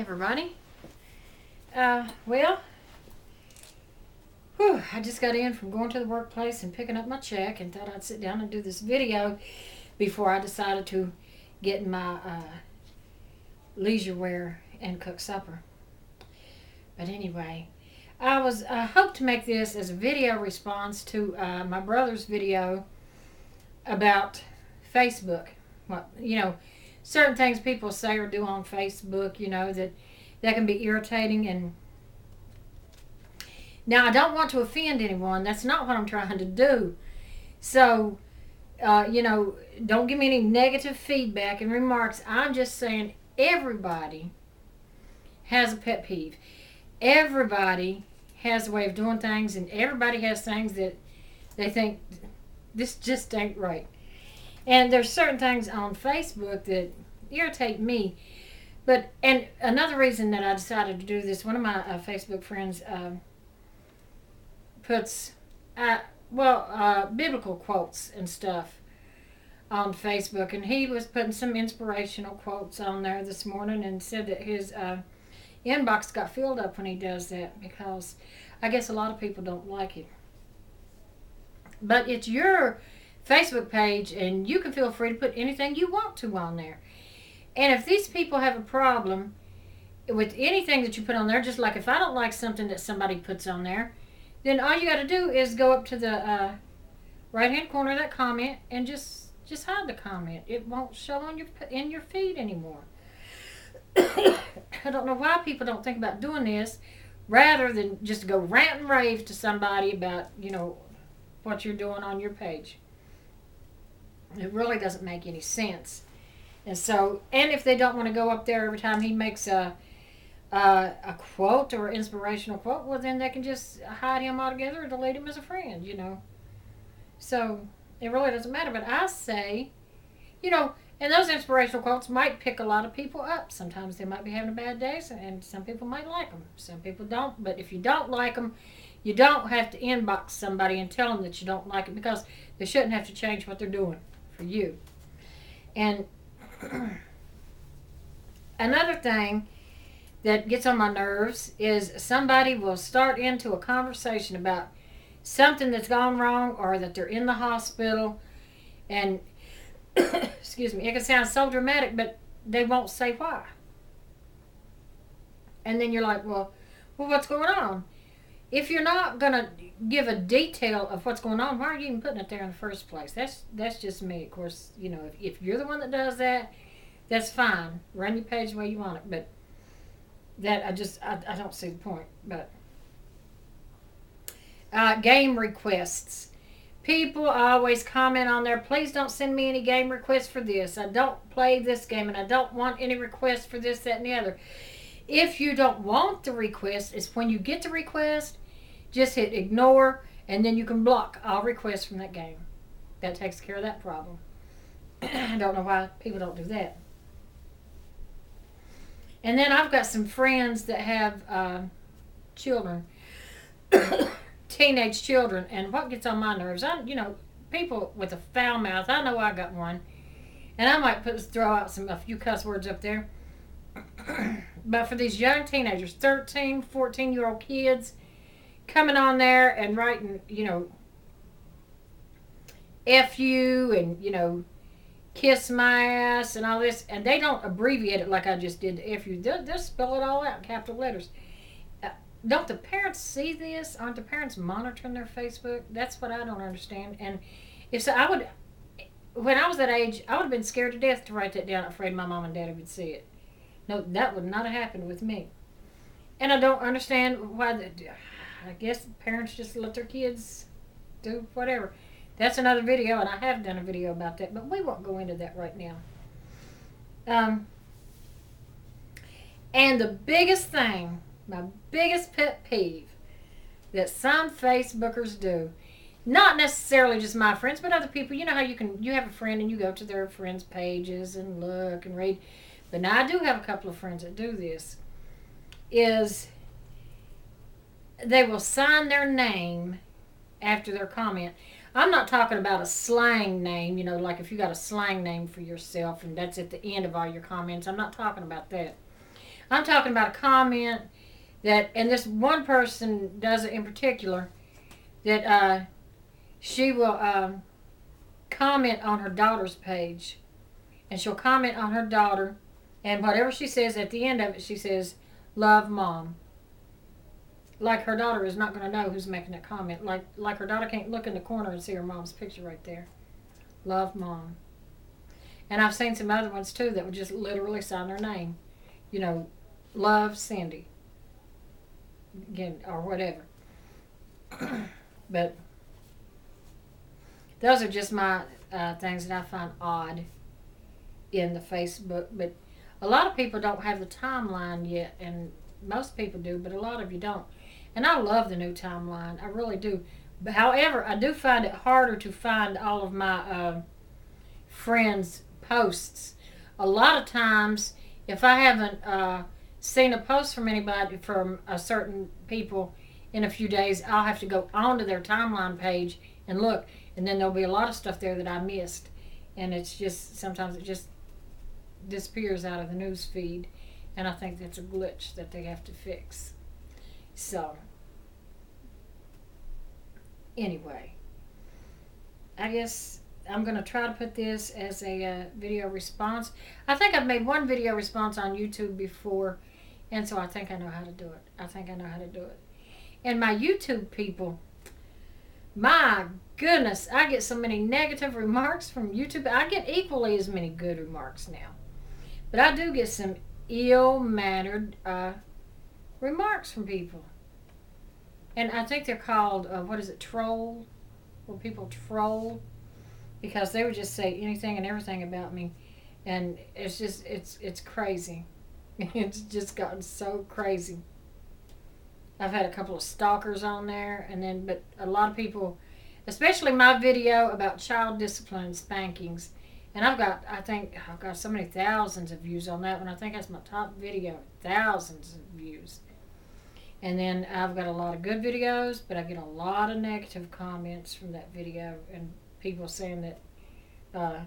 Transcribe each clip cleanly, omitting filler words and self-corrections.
everybody. I just got in from going to the workplace and picking up my check and thought I'd sit down and do this video before I decided to get in my leisure wear and cook supper. But anyway, I hope to make this as a video response to my brother's video about Facebook. Certain things people say or do on Facebook, that can be irritating. And now I don't want to offend anyone. That's not what I'm trying to do. So, don't give me any negative feedback and remarks. I'm just saying everybody has a pet peeve. Everybody has a way of doing things, and everybody has things that they think this just ain't right. And there's certain things on Facebook that irritate me. And another reason that I decided to do this, one of my Facebook friends puts biblical quotes and stuff on Facebook, and he was putting some inspirational quotes on there this morning and said that his inbox got filled up when he does that because I guess a lot of people don't like it. But it's your Facebook page, and you can feel free to put anything you want to on there. And if these people have a problem with anything that you put on there, just like if I don't like something that somebody puts on there, then all you got to do is go up to the right-hand corner of that comment and just hide the comment. It won't show in your feed anymore. I don't know why people don't think about doing this rather than just go rant and rave to somebody about, what you're doing on your page. It really doesn't make any sense. And if they don't want to go up there every time he makes a quote or inspirational quote, well, then they can just hide him altogether or delete him as a friend, So it really doesn't matter. But I say, and those inspirational quotes might pick a lot of people up. Sometimes they might be having a bad day, and some people might like them. Some people don't. But if you don't like them, you don't have to inbox somebody and tell them that you don't like it, because they shouldn't have to change what they're doing for you. And another thing that gets on my nerves is somebody will start into a conversation about something that's gone wrong or that they're in the hospital, and excuse me, it can sound so dramatic, but they won't say why. And then you're like, well, what's going on? If you're not going to give a detail of what's going on, why are you even putting it there in the first place? That's just me. Of course, if you're the one that does that, that's fine. Run your page the way you want it. But that, I don't see the point. But game requests. People always comment on there, please don't send me any game requests for this. I don't play this game, and I don't want any requests for this, that, and the other. If you don't want the request, it's when you get the request, just hit ignore, and then you can block all requests from that game. That takes care of that problem. I don't know why people don't do that. And then I've got some friends that have children, teenage children, and what gets on my nerves, people with a foul mouth, I know I got one, and I might throw out a few cuss words up there. But for these young teenagers, 13, 14-year-old kids, coming on there and writing, F you and, kiss my ass and all this, and they don't abbreviate it like I just did to F you. They'll spell it all out in capital letters. Don't the parents see this? Aren't the parents monitoring their Facebook? That's what I don't understand. And if so, when I was that age, I would have been scared to death to write that down, afraid my mom and daddy would see it. No, that would not have happened with me. And I don't understand why. I guess parents just let their kids do whatever. That's another video, and I have done a video about that, but we won't go into that right now. And the biggest thing, my biggest pet peeve that some Facebookers do, not necessarily just my friends, but other people. You know how you have a friend and you go to their friends' pages and look and read. But now I do have a couple of friends that do this, is they will sign their name after their comment. I'm not talking about a slang name, like if you got a slang name for yourself and that's at the end of all your comments. I'm not talking about that. I'm talking about a comment that, and this one person does it in particular, that she will comment on her daughter's page, and she'll comment on her daughter, and whatever she says at the end of it, she says, "Love, Mom." Like her daughter is not going to know who's making that comment. Like her daughter can't look in the corner and see her mom's picture right there. Love, Mom. And I've seen some other ones too that would just literally sign their name. You know, love, Cindy. Again, or whatever. But those are just my things that I find odd in the Facebook. But a lot of people don't have the timeline yet, and most people do, but a lot of you don't. And I love the new timeline. I really do. But however, I do find it harder to find all of my friends' posts. A lot of times, if I haven't seen a post from anybody, from a certain people in a few days, I'll have to go onto their timeline page and look. And then there'll be a lot of stuff there that I missed. And it's just, sometimes it just disappears out of the news feed. And I think that's a glitch that they have to fix. So, anyway, I guess I'm going to try to put this as a video response. I think I've made one video response on YouTube before, and so I think I know how to do it. I think I know how to do it. And my YouTube people, my goodness, I get so many negative remarks from YouTube. I get equally as many good remarks now. But I do get some ill-mannered remarks from people. And I think they're called, troll? Where people troll. Because they would just say anything and everything about me. And it's just, it's crazy. It's just gotten so crazy. I've had a couple of stalkers on there. But a lot of people, especially my video about child discipline and spankings. And I think I've got so many thousands of views on that one. I think that's my top video. Thousands of views. And then I've got a lot of good videos, but I get a lot of negative comments from that video. And people saying that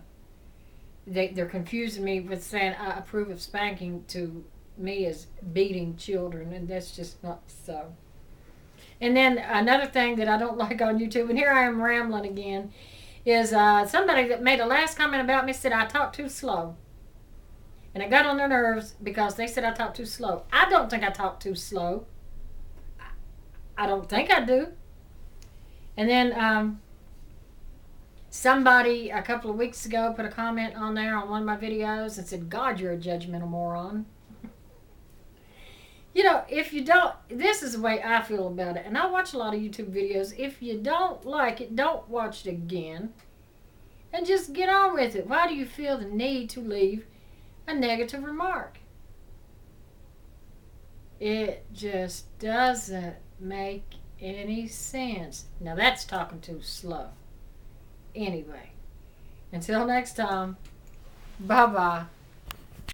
they're confusing me with saying I approve of spanking to me as beating children. And that's just not so. And then another thing that I don't like on YouTube, and here I am rambling again, is somebody that made a last comment about me said I talk too slow. And it got on their nerves because they said I talk too slow. I don't think I talk too slow. I don't think I do. And then somebody a couple of weeks ago put a comment on there on one of my videos and said, "God, you're a judgmental moron." You know, if you don't, this is the way I feel about it. And I watch a lot of YouTube videos. If you don't like it, don't watch it again. And just get on with it. Why do you feel the need to leave a negative remark? It just doesn't make any sense. Now that's talking too slow. Anyway, until next time, bye-bye.